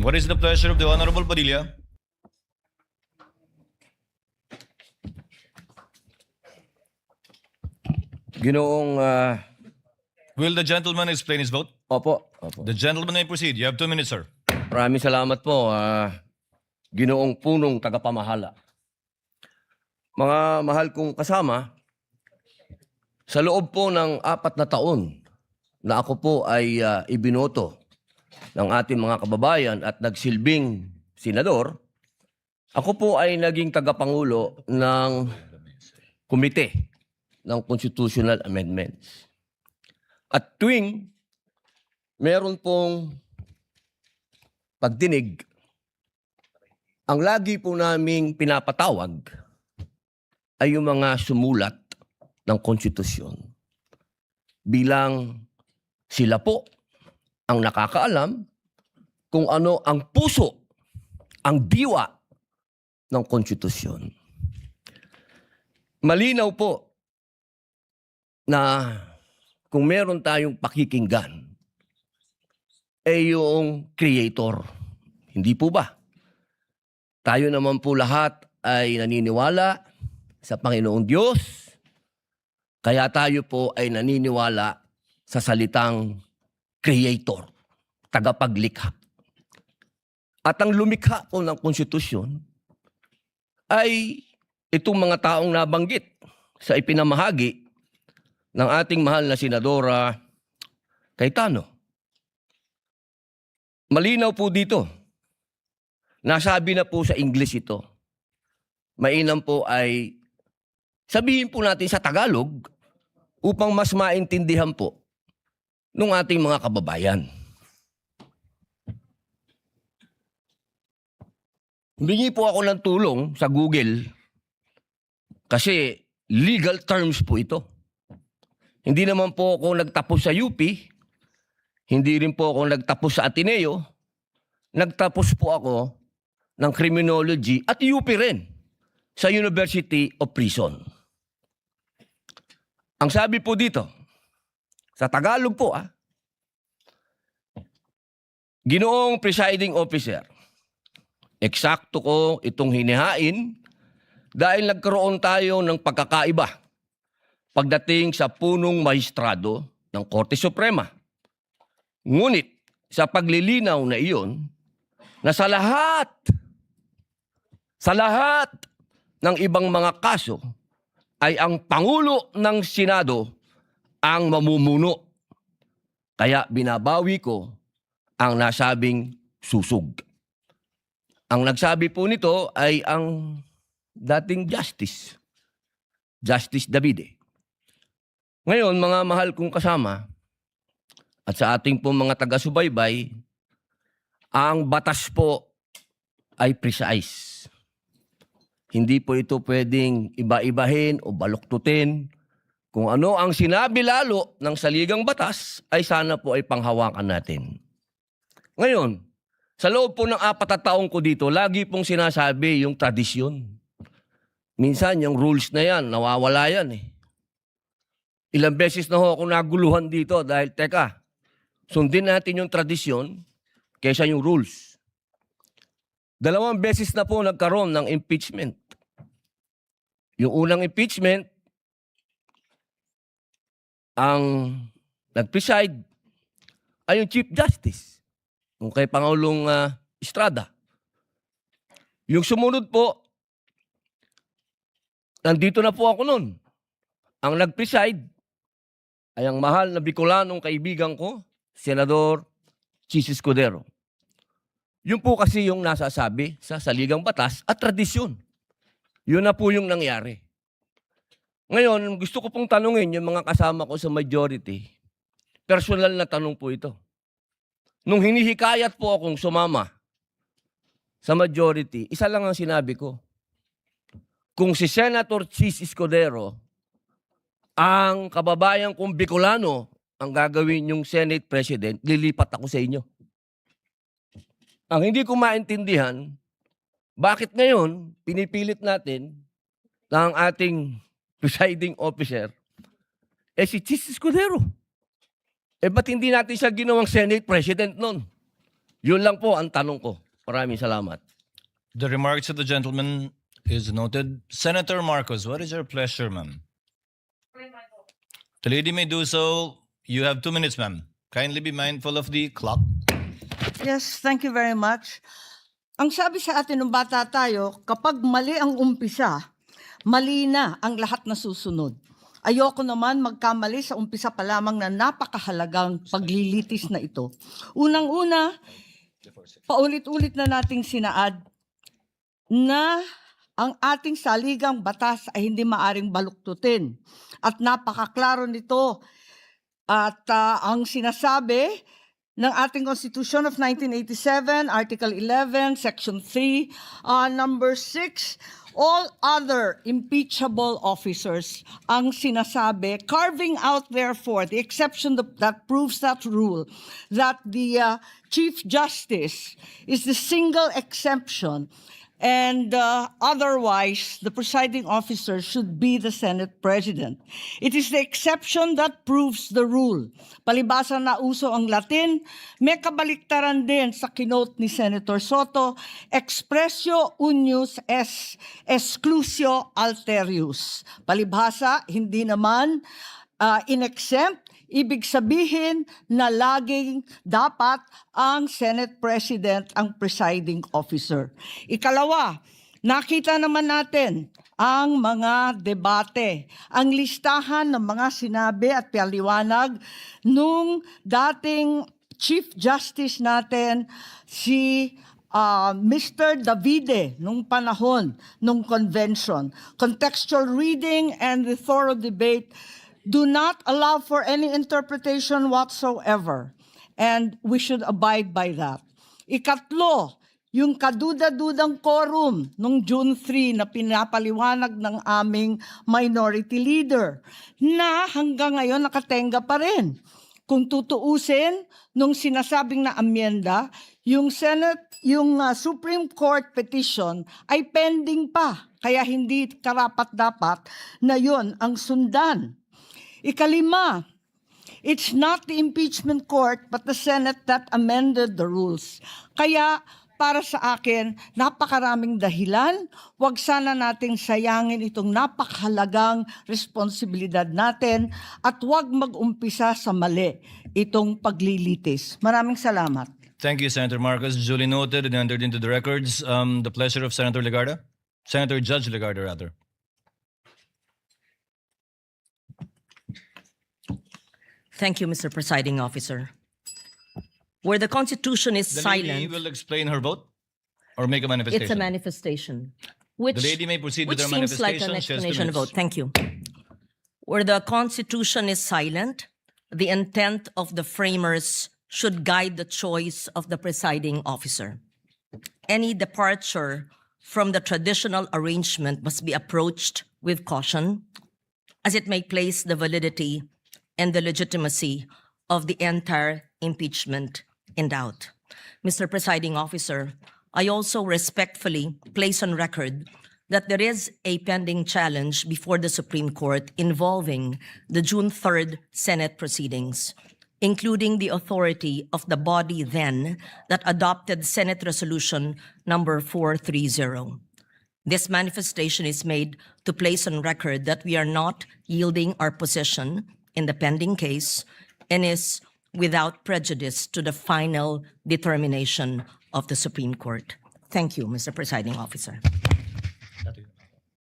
What is the pleasure of the Honorable Padilla? Ginoong, Will the gentleman explain his vote? opo. The gentleman may proceed. You have 2 minutes, sir. Maraming salamat po, Ginoong punong tagapamahala. Mga mahal kong kasama, sa loob po ng 4 na taon na ako po ay ibinoto ng ating mga kababayan at nagsilbing senador, ako po ay naging tagapangulo ng komite ng Constitutional Amendments. At tuwing meron pong pagdinig, ang lagi po naming pinapatawag ay yung mga sumulat ng konstitusyon bilang sila po ang nakakaalam kung ano ang puso, ang diwa ng konstitusyon. Malinaw po na kung meron tayong pakikinggan, ay yung creator. Hindi po ba? Tayo naman po lahat ay naniniwala sa Panginoong Diyos, kaya tayo po ay naniniwala sa salitang creator, tagapaglikha. At ang lumikha po ng konstitusyon ay itong mga taong nabanggit sa ipinamahagi ng ating mahal na Senadora Cayetano. Malinaw po dito. Nasabi na po sa English ito. Mainam po ay sabihin po natin sa Tagalog upang mas maintindihan po ng ating mga kababayan. Humingi po ako ng tulong sa Google kasi legal terms po ito. Hindi naman po ako nagtapos sa UP, hindi rin po ako nagtapos sa Ateneo, nagtapos po ako ng criminology at UP rin sa University of Prison. Ang sabi po dito, sa Tagalog po Ginoong Presiding Officer, eksakto ko itong hinihain dahil nagkaroon tayo ng pagkakaiba pagdating sa punong maestrado ng Korte Suprema. Ngunit sa paglilinaw na iyon, na sa lahat ng ibang mga kaso ay ang Pangulo ng Senado ang mamumuno. Kaya binabawi ko ang nasabing susog. Ang nagsabi po nito ay ang dating Justice Davide. Ngayon, mga mahal kong kasama, at sa ating pong mga taga-subaybay, ang batas po ay precise. Hindi po ito pwedeng iba-ibahin o baluktutin. Kung ano ang sinabi lalo ng saligang batas, ay sana po ay panghawakan natin. Ngayon, sa loob po ng 4 na taong ko dito, lagi pong sinasabi yung tradisyon. Minsan, yung rules na yan, nawawala yan Ilang beses na ho ako naguluhan dito dahil, teka, sundin natin yung tradisyon kaysa yung rules. 2 beses na po nagkaroon ng impeachment. Yung unang impeachment, ang nag-preside ay yung Chief Justice, yung kay Pangulong Estrada. Yung sumunod po, nandito na po ako nun. Ang nag-preside ay ang mahal na Bicolanong kaibigan ko, Senador Chis Escudero. Yun po kasi yung nasasabi sa saligang batas at tradisyon. Yun na po yung nangyari. Ngayon, gusto ko pong tanungin yung mga kasama ko sa majority. Personal na tanong po ito. Nung hinihikayat po akong sumama sa majority, isa lang ang sinabi ko. Kung si Senator Chis Escudero ang kababayan kong Bicolano ang gagawin yung Senate President, lilipat ako sa inyo. Ang hindi ko maintindihan, bakit ngayon pinipilit natin na ang ating presiding officer si Chis Escudero. Ba't hindi natin siya ginawang Senate President nun? Yun lang po ang tanong ko. Maraming salamat. The remarks of the gentleman is noted. Senator Marcos, what is your pleasure, ma'am? The lady may do so. You have 2 minutes, ma'am. Kindly be mindful of the clock. Yes, thank you very much. Ang sabi sa atin nung bata tayo, kapag mali ang umpisa, mali na ang lahat na susunod. Ayoko naman magkamali sa umpisa pa lamang na napakahalagang paglilitis na ito. Unang-una, paulit-ulit na nating sinaad na ang ating saligang batas ay hindi maaring baluktutin. At napakaklaro nito. At ang sinasabi ng ating Constitution of 1987, Article 11, Section 3, Number 6, all other impeachable officers ang sinasabi, carving out therefore the exception that proves that rule, that the Chief Justice is the single exception, and otherwise, the presiding officer should be the Senate President. It is the exception that proves the rule. Palibasa na uso ang Latin, may kabaliktaran din sa kinote ni Senator Soto, expressio unius es exclusio alterius. Palibhasa, hindi naman in-exempt, ibig sabihin na laging dapat ang Senate President ang presiding officer. Ikalawa, nakita naman natin ang mga debate, ang listahan ng mga sinabi at paliwanag nung dating Chief Justice natin, si Mr. Davide, nung panahon, nung convention. Contextual reading and the thorough debate do not allow for any interpretation whatsoever. And we should abide by that. Ikatlo, yung kaduda-dudang quorum nung June 3 na pinapaliwanag ng aming minority leader na hanggang ngayon nakatenga pa rin. Kung tutuusin, nung sinasabing na amyenda, yung Supreme Court petition ay pending pa. Kaya hindi karapat-dapat na yun ang sundan. Ikalima, it's not the impeachment court but the Senate that amended the rules. Kaya para sa akin, napakaraming dahilan. Huwag sana nating sayangin itong napakahalagang responsibilidad natin at huwag mag-umpisa sa mali itong paglilitis. Maraming salamat. Thank you, Senator Marcos. Duly noted and entered into the records. The pleasure of Senator Legarda. Senator Judge Legarda, rather. Thank you, Mr. Presiding Officer. Where the Constitution is The lady silent, will explain her vote or make a manifestation. it's a manifestation, which, The lady may proceed with which her seems like an manifestation. She has 2 explanation of minutes. vote. Thank you. Where the Constitution is silent, the intent of the framers should guide the choice of the presiding officer. Any departure from the traditional arrangement must be approached with caution, as it may place the validity and the legitimacy of the entire impeachment in doubt. Mr. Presiding Officer, I also respectfully place on record that there is a pending challenge before the Supreme Court involving the June 3rd Senate proceedings, including the authority of the body then that adopted Senate Resolution number 430. This manifestation is made to place on record that we are not yielding our position in the pending case and is without prejudice to the final determination of the Supreme Court. Thank you, Mr. Presiding Officer.